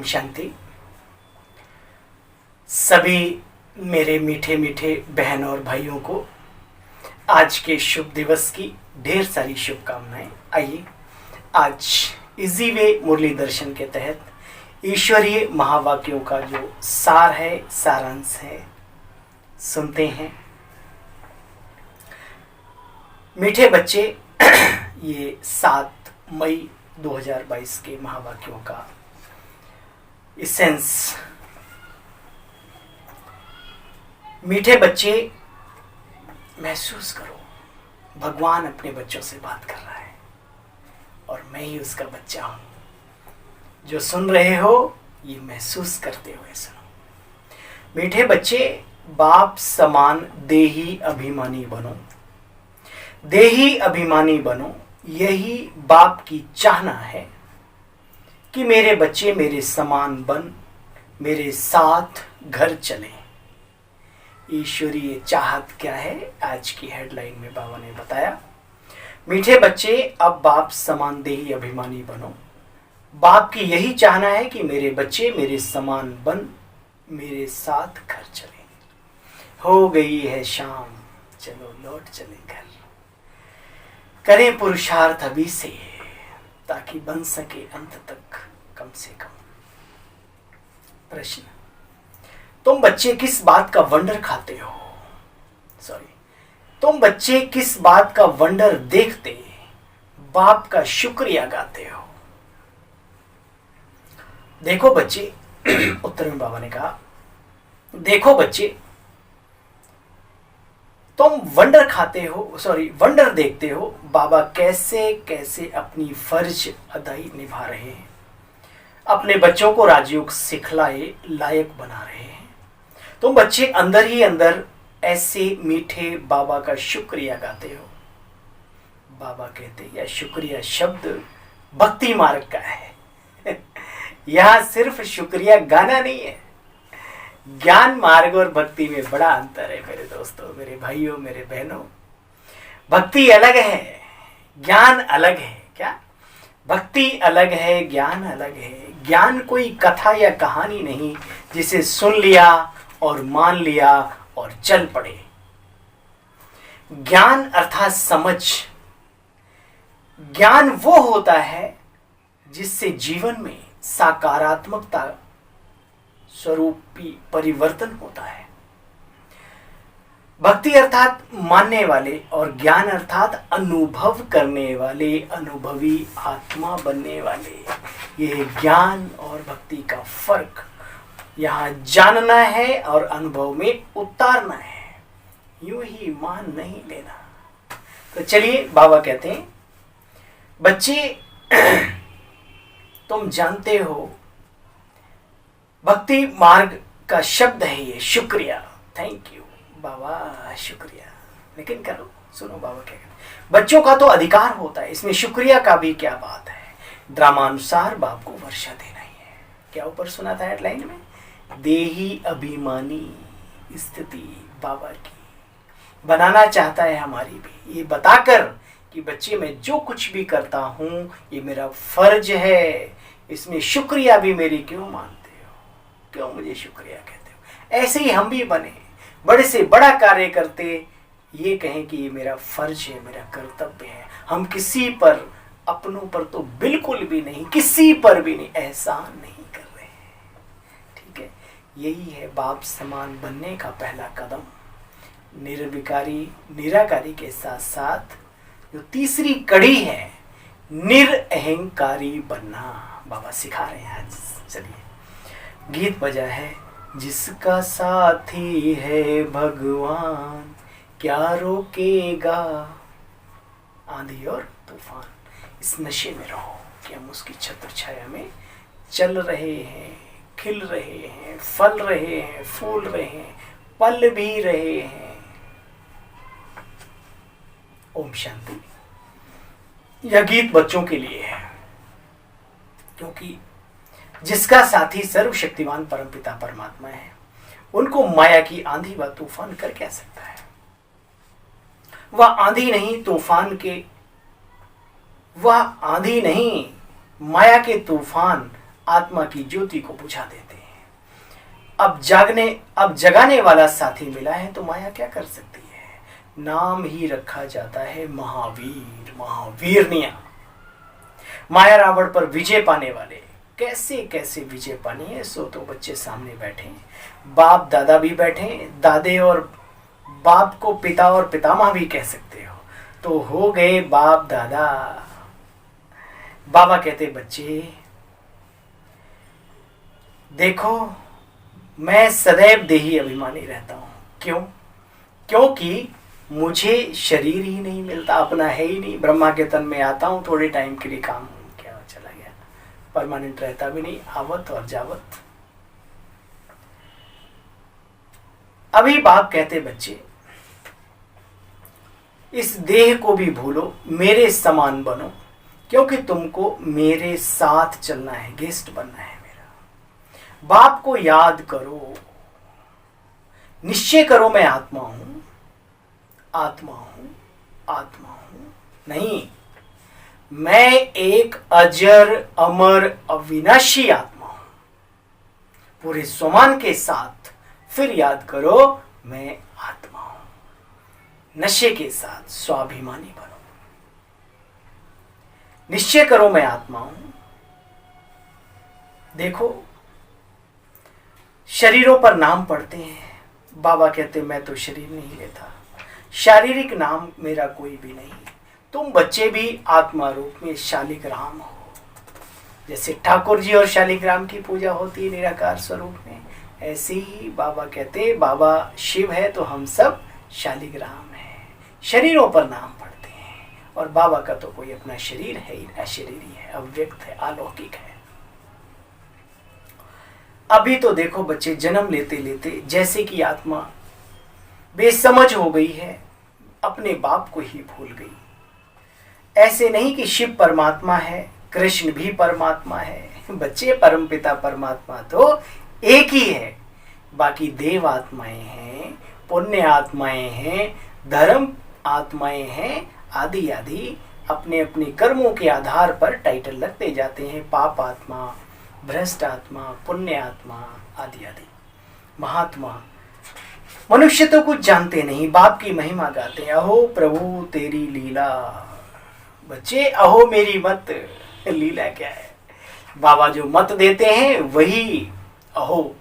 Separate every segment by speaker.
Speaker 1: शांति। सभी मेरे मीठे मीठे बहन और भाइयों को आज के शुभ दिवस की ढेर सारी शुभकामनाएं। आइए आज इजी वे मुरली दर्शन के तहत ईश्वरीय महावाक्यों का जो सार है, सारांश है, सुनते हैं। मीठे बच्चे, ये 7 मई 2022 के महावाक्यों का इसेंस। मीठे बच्चे, महसूस करो भगवान अपने बच्चों से बात कर रहा है और मैं ही उसका बच्चा हूं। जो सुन रहे हो ये महसूस करते हुए सुनो। मीठे बच्चे, बाप समान देही अभिमानी बनो। देही अभिमानी बनो, यही बाप की चाहना है कि मेरे बच्चे मेरे समान बन मेरे साथ घर चलें। ईश्वरीय चाहत क्या है, आज की हेडलाइन में बाबा ने बताया। मीठे बच्चे, अब बाप समान देही अभिमानी बनो। बाप की यही चाहना है कि मेरे बच्चे मेरे समान बन मेरे साथ घर चलें। हो गई है शाम, चलो लौट चले घर। करें पुरुषार्थ अभी से ताकि बन सके अंत तक कम से कम। प्रश्न, तुम बच्चे किस बात का वंडर खाते हो? तुम बच्चे किस बात का वंडर देखते बाप का शुक्रिया गाते हो? देखो बच्चे, उत्तर में बाबा ने कहा, देखो बच्चे, तुम वंडर खाते हो, वंडर देखते हो बाबा कैसे कैसे अपनी फर्ज अदाई निभा रहे हैं, अपने बच्चों को राजयोग सिखलाए लायक बना रहे हैं। तुम बच्चे अंदर ही अंदर ऐसे मीठे बाबा का शुक्रिया गाते हो। बाबा कहते यह शुक्रिया शब्द भक्ति मार्ग का है। यहां सिर्फ शुक्रिया गाना नहीं है। ज्ञान मार्ग और भक्ति में बड़ा अंतर है मेरे दोस्तों, मेरे भाइयों, मेरे बहनों। भक्ति अलग है, ज्ञान अलग है। क्या? भक्ति अलग है, ज्ञान अलग है। ज्ञान कोई कथा या कहानी नहीं जिसे सुन लिया और मान लिया और चल पड़े। ज्ञान अर्थात समझ। ज्ञान वो होता है जिससे जीवन में सकारात्मकता स्वरूपी परिवर्तन होता है। भक्ति अर्थात मानने वाले और ज्ञान अर्थात अनुभव करने वाले, अनुभवी आत्मा बनने वाले। यह ज्ञान और भक्ति का फर्क। यहां जानना है और अनुभव में उतारना है, यूं ही मान नहीं लेना। तो चलिए, बाबा कहते हैं, बच्चे तुम जानते हो भक्ति मार्ग का शब्द है ये शुक्रिया। थैंक यू बाबा, शुक्रिया। लेकिन करो, सुनो बाबा क्या कहते हैं। बच्चों का तो अधिकार होता है, इसमें शुक्रिया का भी क्या बात है। ड्रामानुसार बाप को वर्षा देना ही है। क्या ऊपर सुना था हेडलाइन में? देही अभिमानी स्थिति बाबा की बनाना चाहता है हमारी भी, ये बताकर कि बच्चे मैं जो कुछ भी करता हूं ये मेरा फर्ज है, इसमें शुक्रिया भी मेरी क्यों मानते हो, क्यों मुझे शुक्रिया कहते हो। ऐसे ही हम भी बने, बड़े से बड़ा कार्य करते ये कहें कि ये मेरा फर्ज है, मेरा कर्तव्य है। हम किसी पर, अपनों पर तो बिल्कुल भी नहीं, किसी पर भी नहीं, एहसान नहीं कर रहे हैं। ठीक है, यही है बाप समान बनने का पहला कदम। निर्विकारी निराकारी के साथ साथ जो तीसरी कड़ी है, निरअहंकारी बनना, बाबा सिखा रहे हैं आज। चलिए, गीत बजा है, जिसका साथी है भगवान क्या रोकेगा आंधी और तूफान। इस नशे में रहो कि हम उसकी छत्र छाया में चल रहे हैं, खिल रहे हैं, फल रहे हैं, फूल रहे हैं, पल भी रहे हैं। ओम शांति। यह गीत बच्चों के लिए है, क्योंकि जिसका साथी सर्वशक्तिमान परमपिता परमात्मा है, उनको माया की आंधी व तूफान कर क्या सकता है। वह आंधी नहीं तूफान के, वह आंधी नहीं माया के तूफान आत्मा की ज्योति को बुझा देते हैं। अब जगाने वाला साथी मिला है तो माया क्या कर सकती है। नाम ही रखा जाता है महावीर, महावीरनिया। माया रावण पर विजय पाने वाले कैसे कैसे विजय पानी है, सो तो बच्चे सामने बैठे हैं, बाप दादा भी बैठे हैं, दादे और बाप को पिता और पितामह भी कह सकते हो, तो हो गए बाप दादा। बाबा कहते बच्चे देखो, मैं सदैव देही अभिमानी रहता हूं। क्यों? क्योंकि मुझे शरीर ही नहीं मिलता, अपना है ही नहीं। ब्रह्मा के तन में आता हूं, थोड़े टाइम के लिए काम क्या चला गया, परमानेंट रहता भी नहीं, आवत और जावत। अभी बाप कहते बच्चे इस देह को भी भूलो, मेरे समान बनो, क्योंकि तुमको मेरे साथ चलना है, गेस्ट बनना है मेरा। बाप को याद करो, निश्चय करो मैं आत्मा हूं, आत्मा हूं, आत्मा हूं। नहीं, मैं एक अजर अमर अविनाशी आत्मा हूं। पूरे स्वमान के साथ फिर याद करो मैं आत्मा हूं। नशे के साथ स्वाभिमानी बनो, निश्चय करो मैं आत्मा हूं। देखो शरीरों पर नाम पड़ते हैं, बाबा कहते मैं तो शरीर नहीं लेता, शारीरिक नाम मेरा कोई भी नहीं। तुम बच्चे भी आत्मा रूप में शालिग्राम हो। जैसे ठाकुर जी और शालिग्राम की पूजा होती है निराकार स्वरूप में, ऐसे ही बाबा कहते बाबा शिव है तो हम सब शालिग्राम हैं। शरीरों पर नाम पड़ते हैं, और बाबा का तो कोई अपना शरीर है ही, अशरीरी है, अव्यक्त है, अलौकिक है। अभी तो देखो बच्चे जन्म लेते लेते जैसे कि आत्मा बेसमझ हो गई है, अपने बाप को ही भूल गई। ऐसे नहीं कि शिव परमात्मा है, कृष्ण भी परमात्मा है, बच्चे परमपिता परमात्मा तो एक ही है। बाकी देव आत्माएं हैं, पुण्य आत्माएं हैं, धर्म आत्माएं हैं, आदि आदि अपने अपने कर्मों के आधार पर टाइटल लगते जाते हैं। पाप आत्मा, भ्रष्ट आत्मा, पुण्य आत्मा, आदि आदि। महात्मा मनुष्य तो कुछ जानते नहीं, बाप की महिमा गाते हैं। अहो प्रभु तेरी लीला, बच्चे अहो मेरी मत, लीला क्या है? बाबा जो मत देते हैं वही अहो।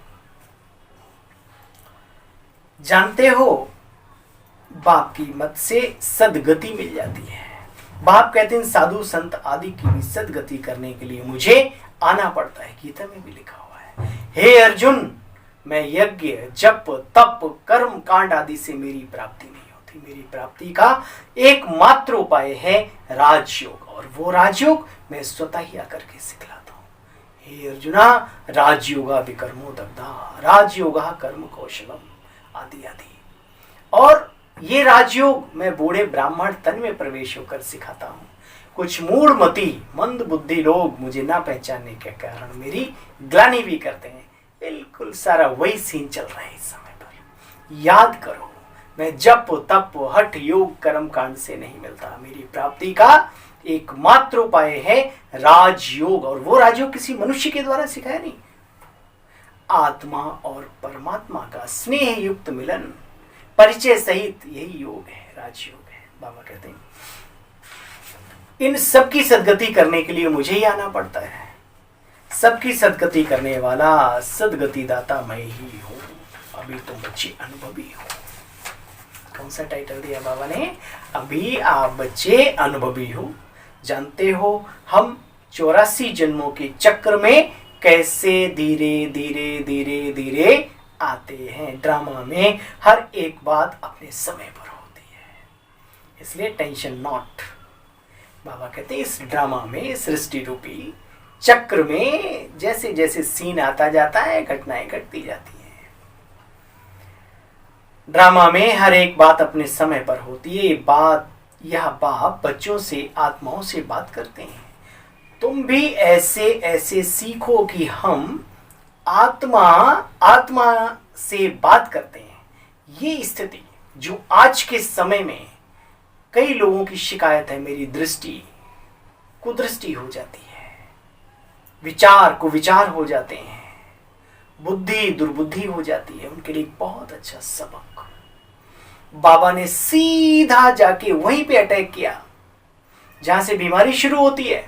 Speaker 1: जानते हो बाप की मत से सदगति मिल जाती है। बाप कहते हैं साधु संत आदि की भी सदगति करने के लिए मुझे आना पड़ता है। गीता में भी लिखा हुआ है, हे अर्जुन मैं यज्ञ जप तप कर्म कांड आदि से मेरी प्राप्ति नहीं होती। मेरी प्राप्ति का एकमात्र उपाय है राजयोग, और वो राजयोग मैं स्वतः ही आकर के सिखलाता हूँ। हे अर्जुना राजयोगा विकर्मो दग्धा, राजयोगा कर्म कौशलम, आदि आदि। और ये राजयोग मैं बूढ़े ब्राह्मण तन में प्रवेश होकर सिखाता हूँ। कुछ मूढ़मती मंद बुद्धि लोग मुझे ना पहचानने के कारण मेरी ग्लानि भी करते हैं। बिल्कुल सारा वही सीन चल रहा है इस समय पर। याद करो मैं जप तप हठ योग कर्म कांड से नहीं मिलता। मेरी प्राप्ति का एकमात्र उपाय है राजयोग, और वो राजयोग किसी मनुष्य के द्वारा सिखाया नहीं। आत्मा और परमात्मा का स्नेह युक्त मिलन, परिचय सहित यही योग है, राजयोग है। बाबा कहते हैं इन सबकी सदगति करने के लिए मुझे ही आना पड़ता है। सबकी सदगति करने वाला सदगति दाता मैं ही हूँ। अभी तुम बच्चे अनुभवी हो। कौन सा टाइटल दिया बाबा ने? अभी आप बच्चे अनुभवी हो। जानते हो हम 84 जन्मों के चक्र में कैसे धीरे धीरे धीरे धीरे आते हैं। ड्रामा में हर एक बात अपने समय पर होती है, इसलिए टेंशन नॉट। बाबा कहते हैं इस ड्रामा में, सृष्टि रूपी चक्र में जैसे जैसे सीन आता जाता है घटनाएं घटती जाती हैं। ड्रामा में हर एक बात अपने समय पर होती है। यह बाप बच्चों से, आत्माओं से बात करते हैं। तुम भी ऐसे ऐसे सीखो कि हम आत्मा से बात करते हैं। ये स्थिति जो आज के समय में कई लोगों की शिकायत है, मेरी दृष्टि कुदृष्टि हो जाती है, विचार को विचार हो जाते हैं, बुद्धि दुर्बुद्धि हो जाती है। उनके लिए बहुत अच्छा सबक। बाबा ने सीधा जाके वहीं पे अटैक किया जहां से बीमारी शुरू होती है।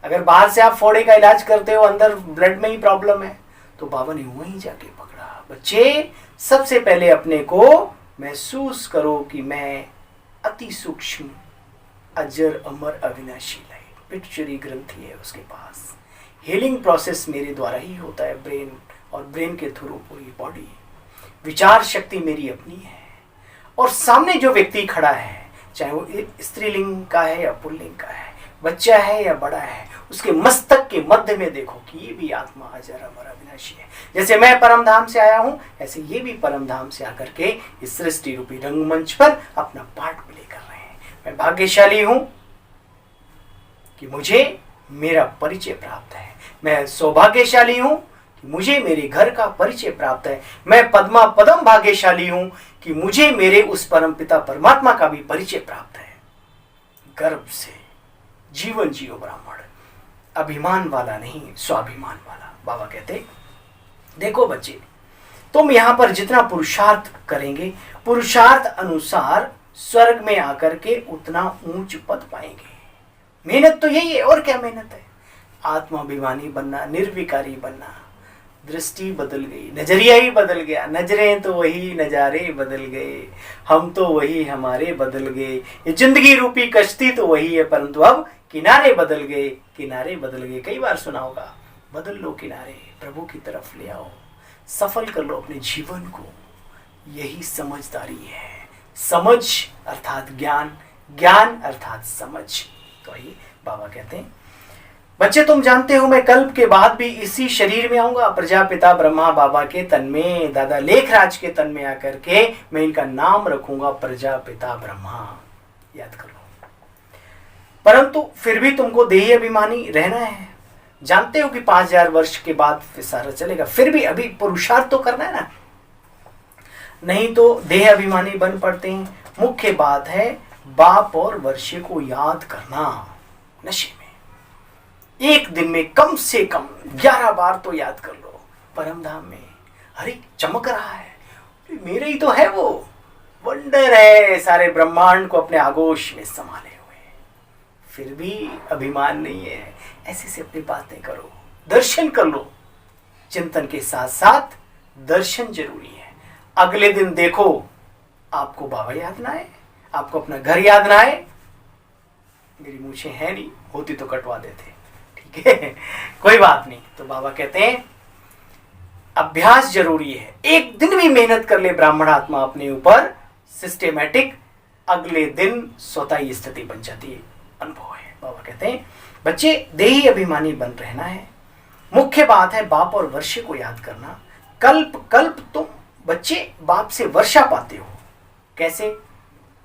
Speaker 1: अगर बाहर से आप फोड़े का इलाज करते हो, अंदर ब्लड में ही प्रॉब्लम है, तो बाबा ने वहीं जाके पकड़ा। बच्चे, सबसे पहले अपने को महसूस करो कि मैं अति सूक्ष्म अजर अमर अविनाशी लाइट, पिट्यूटरी ग्रंथि है उसके पास। हीलिंग प्रोसेस मेरे द्वारा ही होता है, ब्रेन और ब्रेन के थ्रू पूरी बॉडी। विचार शक्ति मेरी अपनी है। और सामने जो व्यक्ति खड़ा है, चाहे वो स्त्रीलिंग का है या पुल्लिंग का है, बच्चा है या बड़ा है, उसके मस्तक के मध्य में देखो कि ये भी आत्मा अजर अमर अविनाशी है। जैसे मैं परम धाम से आया हूं, ऐसे ये भी परम धाम से आकर के इस सृष्टि रूपी रंगमंच पर अपना पार्ट प्ले कर रहे हैं। मैं भाग्यशाली हूं कि मुझे मेरा परिचय प्राप्त है। मैं सौभाग्यशाली हूं कि मुझे मेरे घर का परिचय प्राप्त है। मैं पद्मा पदम भाग्यशाली हूं कि मुझे मेरे उस परम पिता परमात्मा का भी परिचय प्राप्त है। गर्व से जीवन जियो ब्राह्मण, अभिमान वाला नहीं, स्वाभिमान वाला। बाबा कहते, देखो बच्चे, तुम यहां पर जितना पुरुषार्थ करेंगे, पुरुषार्थ अनुसार स्वर्ग में आकर के उतना ऊंच पद पाएंगे। मेहनत तो यही है, और क्या मेहनत है? आत्माभिमानी बनना, निर्विकारी बनना। दृष्टि बदल गई, नजरिया ही बदल गया। नजरें तो वही, नजारे बदल गए, हम तो वही, हमारे बदल गए। ये जिंदगी रूपी कश्ती तो वही है, परंतु अब किनारे बदल गए, किनारे बदल गए। कई बार सुना होगा, बदल लो किनारे, प्रभु की तरफ ले आओ, सफल कर लो अपने जीवन को। यही समझदारी है। समझ अर्थात ज्ञान, ज्ञान अर्थात समझ। तो ये बाबा कहते हैं, बच्चे तुम जानते हो मैं कल्प के बाद भी इसी शरीर में आऊंगा। प्रजापिता ब्रह्मा बाबा के तन में, दादा लेखराज के तन में आकर के मैं इनका नाम रखूंगा प्रजापिता ब्रह्मा। याद कर लो। परंतु फिर भी तुमको देही अभिमानी रहना है। जानते हो कि 5000 वर्ष के बाद फिर सारा चलेगा, फिर भी अभी पुरुषार्थ तो करना है ना, नहीं तो देह अभिमानी बन पड़ते हैं। मुख्य बात है बाप और वर्षे को याद करना। नशे में एक दिन में कम से कम 11 बार तो याद कर लो। परम धाम में अरे चमक रहा है, मेरे ही तो है वो। वंडर है, सारे ब्रह्मांड को अपने आगोश में संभाले हुए, फिर भी अभिमान नहीं है। ऐसे से अपनी बातें करो, दर्शन कर लो। चिंतन के साथ साथ दर्शन जरूरी है। अगले दिन देखो, आपको बाबा याद ना आए, आपको अपना घर याद ना आए। मेरी मूछें हैं नहीं, होती तो कटवा देते, ठीक है, कोई बात नहीं। तो बाबा कहते हैं अभ्यास जरूरी है। एक दिन भी मेहनत कर ले ब्राह्मण आत्मा अपने ऊपर, सिस्टेमेटिक, अगले दिन स्वतः ही स्थिति बन जाती है। अनुभव है। बाबा कहते हैं बच्चे देही अभिमानी बन रहना है। मुख्य बात है बाप और वर्षे को याद करना। कल्प कल्प तुम बच्चे बाप से वर्षा पाते हो। कैसे?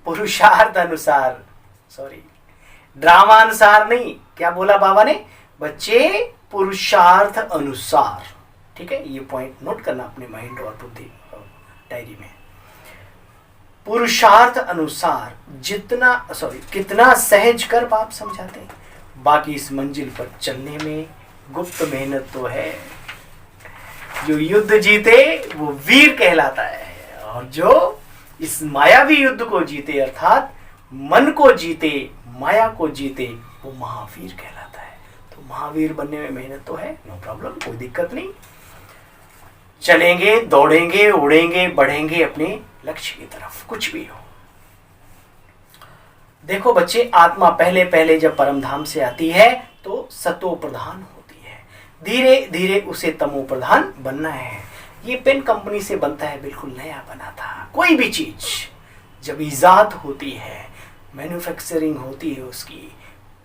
Speaker 1: पुरुषार्थ अनुसार, सॉरी ड्रामा अनुसार नहीं। क्या बोला बाबा ने? बच्चे पुरुषार्थ अनुसार। ठीक है, ये पॉइंट नोट करना अपने माइंड और बुद्धि डायरी में। पुरुषार्थ अनुसार जितना, सॉरी कितना सहज कर बाप समझाते हैं। बाकी इस मंजिल पर चलने में गुप्त मेहनत तो है। जो युद्ध जीते वो वीर कहलाता है, और जो इस मायावी युद्ध को जीते अर्थात मन को जीते, माया को जीते, वो महावीर कहलाता है। तो महावीर बनने में मेहनत तो है, नो प्रॉब्लम, कोई दिक्कत नहीं। चलेंगे, दौड़ेंगे, उड़ेंगे, बढ़ेंगे अपने लक्ष्य की तरफ, कुछ भी हो। देखो बच्चे, आत्मा पहले पहले जब परमधाम से आती है तो सतो प्रधान होती है, धीरे धीरे उसे तमो प्रधान बनना है। ये पेन कंपनी से बनता है, बिल्कुल नया बना था। कोई भी चीज जब ईजाद होती है, मैन्युफैक्चरिंग होती है, उसकी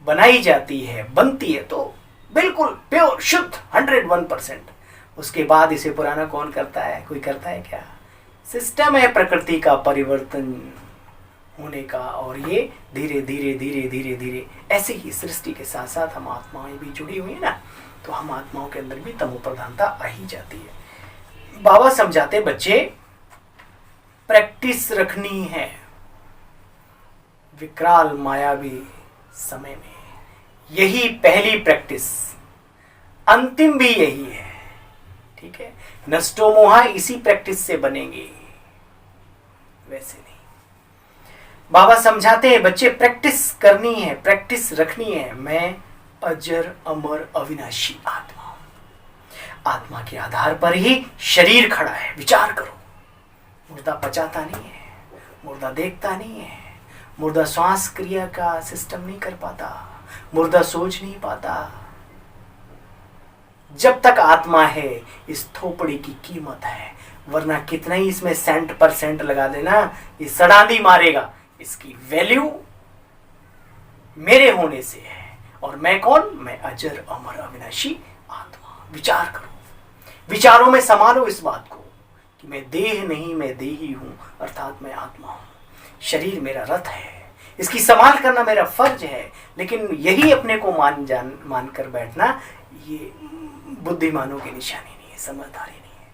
Speaker 1: बनाई जाती है, बनती है, तो बिल्कुल प्योर शुद्ध 101%। उसके बाद इसे पुराना कौन करता है? कोई करता है क्या? सिस्टम है प्रकृति का परिवर्तन होने का, और ये धीरे धीरे धीरे धीरे धीरे ऐसे ही सृष्टि के साथ साथ हम आत्माएं भी जुड़ी हुई है ना, तो हम आत्माओं के अंदर भी तमो प्रधानता आ ही जाती है। बाबा समझाते बच्चे प्रैक्टिस रखनी है विकराल मायावी समय में। यही पहली प्रैक्टिस अंतिम भी यही है। ठीक है, नष्टो मोहा इसी प्रैक्टिस से बनेंगे, वैसे नहीं। बाबा समझाते हैं बच्चे प्रैक्टिस करनी है, प्रैक्टिस रखनी है। मैं अजर अमर अविनाशी आत्मा हूं। आत्मा के आधार पर ही शरीर खड़ा है। विचार करो, मुर्दा पचाता नहीं है, मुर्दा देखता नहीं है, मुर्दा श्वास क्रिया का सिस्टम नहीं कर पाता, मुर्दा सोच नहीं पाता। जब तक आत्मा है इस थोपड़ी की कीमत है, वरना कितना ही इसमें सेंट पर सेंट लगा देना, ये सड़ांधी मारेगा। इसकी वैल्यू मेरे होने से है। और मैं कौन? मैं अजर अमर अविनाशी आत्मा। विचार करो, विचारों में संभालो इस बात को कि मैं देह नहीं, मैं देही हूं, अर्थात मैं आत्मा हूं। शरीर मेरा रथ है, इसकी संभाल करना मेरा फर्ज है। लेकिन यही अपने को मान कर बैठना, ये बुद्धिमानों की निशानी नहीं है, समझदारी नहीं है।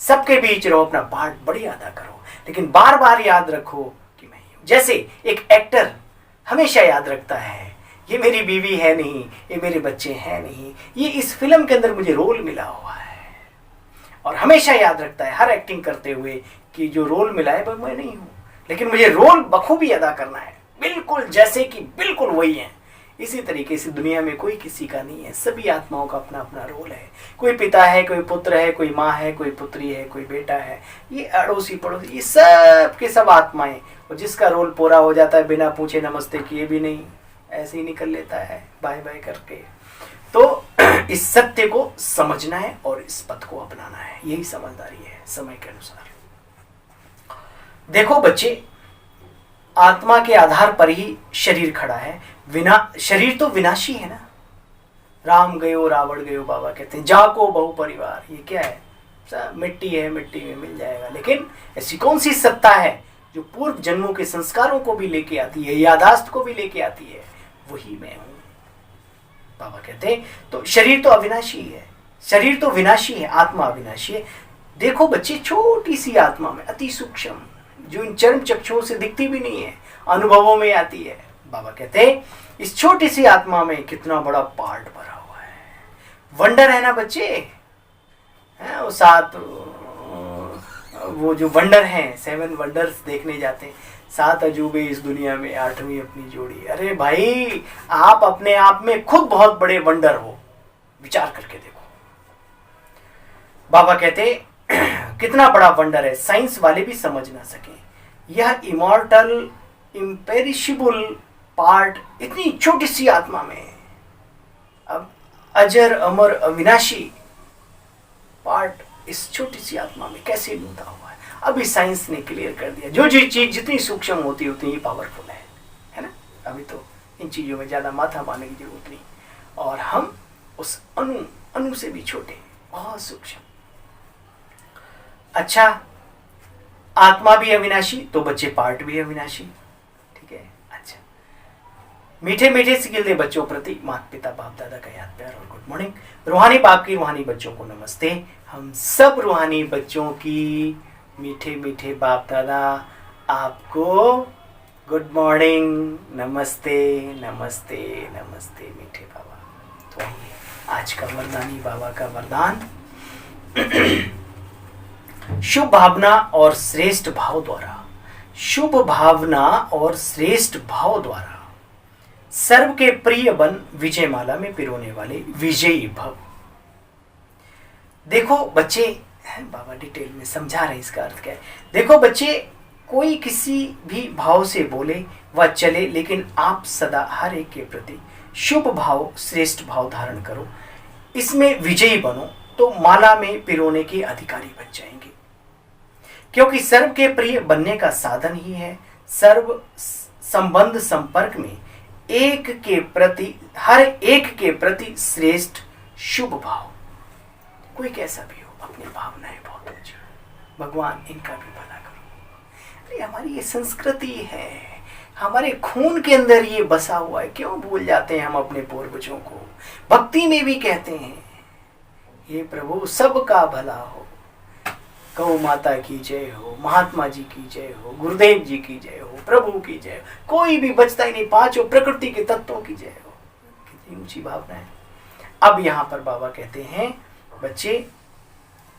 Speaker 1: सबके बीच रहो, अपना पार्ट बड़ी अदा करो, लेकिन बार बार याद रखो कि मैं हूं। जैसे एक एक्टर हमेशा याद रखता है, ये मेरी बीवी है नहीं, ये मेरे बच्चे हैं नहीं, ये इस फिल्म के अंदर मुझे रोल मिला हुआ है। और हमेशा याद रखता है हर एक्टिंग करते हुए कि जो रोल मिला है वह मैं नहीं हूं, लेकिन मुझे रोल बखूबी अदा करना है, बिल्कुल जैसे कि बिल्कुल वही है। इसी तरीके से दुनिया में कोई किसी का नहीं है, सभी आत्माओं का अपना अपना रोल है। कोई पिता है, कोई पुत्र है, कोई माँ है, कोई पुत्री है, कोई बेटा है, ये अड़ोसी पड़ोसी, ये सब के सब आत्माएं। और जिसका रोल पूरा हो जाता है बिना पूछे नमस्ते किए भी नहीं, ऐसे ही निकल लेता है बाय बाय करके। तो इस सत्य को समझना है और इस पथ को अपनाना है, यही समझदारी है समय के अनुसार। देखो बच्चे, आत्मा के आधार पर ही शरीर खड़ा है। शरीर तो विनाशी है ना। राम गयो रावण गयो, बाबा कहते हैं जाको बहु परिवार। ये क्या है? सब मिट्टी है, मिट्टी में मिल जाएगा। लेकिन ऐसी कौन सी सत्ता है जो पूर्व जन्मों के संस्कारों को भी लेके आती है, यादाश्त को भी लेके आती है? वही मैं हूं, बाबा कहते हैं। तो शरीर तो अविनाशी है, शरीर तो विनाशी है, आत्मा अविनाशी है। देखो बच्चे, छोटी सी आत्मा में अति सूक्ष्म, जो इन चर्म चक्षुओं से दिखती भी नहीं है, अनुभवों में आती है। बाबा कहते हैं इस छोटी सी आत्मा में कितना बड़ा पार्ट भरा हुआ है। वंडर है ना बच्चे, है वो सात, वो जो वंडर हैं, 7 वंडर्स देखने जाते हैं, 7 अजूबे इस दुनिया में, 8वीं अपनी जोड़ी। अरे भाई, आप अपने आप में खुद बहुत बड़े वंडर हो, विचार करके देखो। बाबा कहते कितना बड़ा वंडर है, साइंस वाले भी समझ ना सके। यह इमॉर्टल इम्पेरिशेबल पार्ट इतनी छोटी सी आत्मा में, अब अजर अमर अविनाशी पार्ट इस छोटी सी आत्मा में कैसे लूटा हुआ है? अभी साइंस ने क्लियर कर दिया, जो चीज जितनी सूक्ष्म होती है उतनी ही पावरफुल है ना। अभी तो इन चीजों में ज्यादा माथा मारने की जरूरत नहीं, और हम उस अणु से भी छोटे, बहुत सूक्ष्म। अच्छा, आत्मा भी अविनाशी तो बच्चे पार्ट भी अविनाशी, ठीक है। अच्छा, मीठे मीठे से गिलते बच्चों प्रति माता पिता बाप दादा का याद प्यार और गुड मॉर्निंग। रूहानी बाप की रूहानी बच्चों को नमस्ते। हम सब रूहानी बच्चों की मीठे मीठे बाप दादा आपको गुड मॉर्निंग, नमस्ते नमस्ते नमस्ते मीठे बाबा। तो आइए आज का वरदानी बाबा का वरदान। शुभ भावना और श्रेष्ठ भाव द्वारा, शुभ भावना और श्रेष्ठ भाव द्वारा सर्व के प्रिय बन विजय माला में पिरोने वाले विजयी भव। देखो बच्चे, बाबा डिटेल में समझा रहे इसका अर्थ क्या है। देखो बच्चे, कोई किसी भी भाव से बोले व चले, लेकिन आप सदा हर एक के प्रति शुभ भाव श्रेष्ठ भाव धारण करो, इसमें विजयी बनो, तो माला में पिरोने के अधिकारी बन जाएंगे। क्योंकि सर्व के प्रिय बनने का साधन ही है सर्व संबंध संपर्क में एक के प्रति, हर एक के प्रति श्रेष्ठ शुभ भाव। कोई कैसा भी हो, अपनी भावनाएं बहुत अच्छा, भगवान इनका भी भला करो। अरे हमारी ये संस्कृति है, हमारे खून के अंदर ये बसा हुआ है, क्यों भूल जाते हैं हम अपने पूर्वजों को। भक्ति में भी कहते हैं, हे प्रभु सबका भला हो, गौ माता की जय हो, महात्मा जी की जय हो, गुरुदेव जी की जय हो, प्रभु की जय हो, कोई भी बचता ही नहीं, पांचों प्रकृति के तत्वों की जय हो। कितनी ऊंची भावना है। अब यहाँ पर बाबा कहते हैं बच्चे,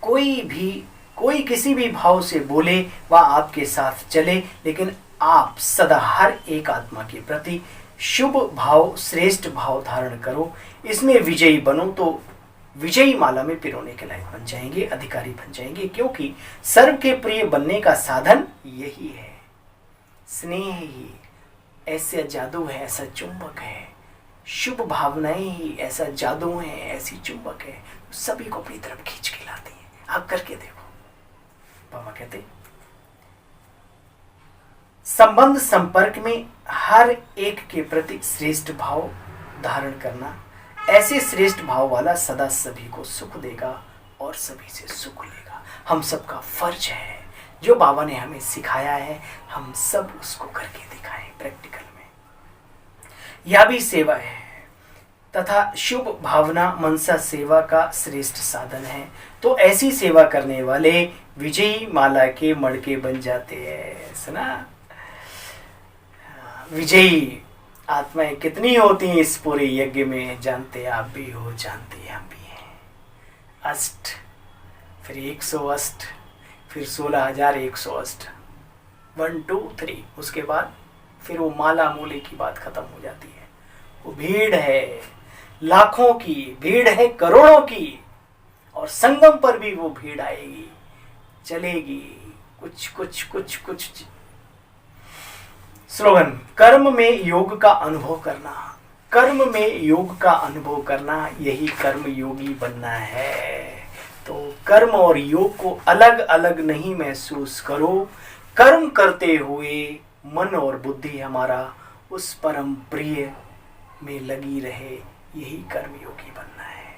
Speaker 1: कोई किसी भी भाव से बोले वह आपके साथ चले, लेकिन आप सदा हर एक आत्मा के प्रति शुभ भाव, श्रेष्ठ भाव धारण करो। इसमें विजयी बनो तो विजयी माला में पिरोने के लायक बन जाएंगे, अधिकारी बन जाएंगे, क्योंकि सर्व के प्रिय बनने का साधन यही है। स्नेह ही ऐसा जादू है, ऐसा चुंबक है, शुभ भावनाएं ही ऐसा जादू है, ऐसी चुंबक है, सभी को अपनी तरफ खींच के लाती है। आप करके देखो। बाबा कहते संबंध संपर्क में हर एक के प्रति श्रेष्ठ भाव धारण करना, ऐसे श्रेष्ठ भाव वाला सदा सभी को सुख देगा और सभी से सुख लेगा। हम सबका फर्ज है, जो बाबा ने हमें सिखाया है हम सब उसको करके दिखाएं प्रैक्टिकल में। यह भी सेवा है तथा शुभ भावना मनसा सेवा का श्रेष्ठ साधन है। तो ऐसी सेवा करने वाले विजयी माला के मड़के बन जाते हैं। सुना, विजयी आत्माएं कितनी होती हैं इस पूरे यज्ञ में, जानते आप भी हो, जानते हम भी हैं। अष्ट, फिर 108, फिर 16,108, 1 2 3, उसके बाद फिर वो माला मूले की बात खत्म हो जाती है। वो भीड़ है लाखों की, भीड़ है करोड़ों की, और संगम पर भी वो भीड़ आएगी, चलेगी। कुछ कुछ कुछ कुछ स्लोगन, कर्म में योग का अनुभव करना, कर्म में योग का अनुभव करना, यही कर्म योगी बनना है। तो कर्म और योग को अलग अलग नहीं महसूस करो। कर्म करते हुए मन और बुद्धि हमारा उस परम प्रिय में लगी रहे, यही कर्म योगी बनना है।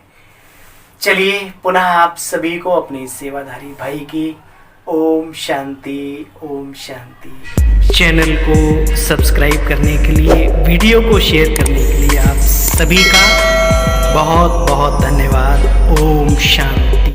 Speaker 1: चलिए पुनः आप सभी को अपनी सेवाधारी भाई की ओम शांति, ओम शांति। चैनल को सब्सक्राइब करने के लिए, वीडियो को शेयर करने के लिए आप सभी का बहुत बहुत धन्यवाद। ओम शांति।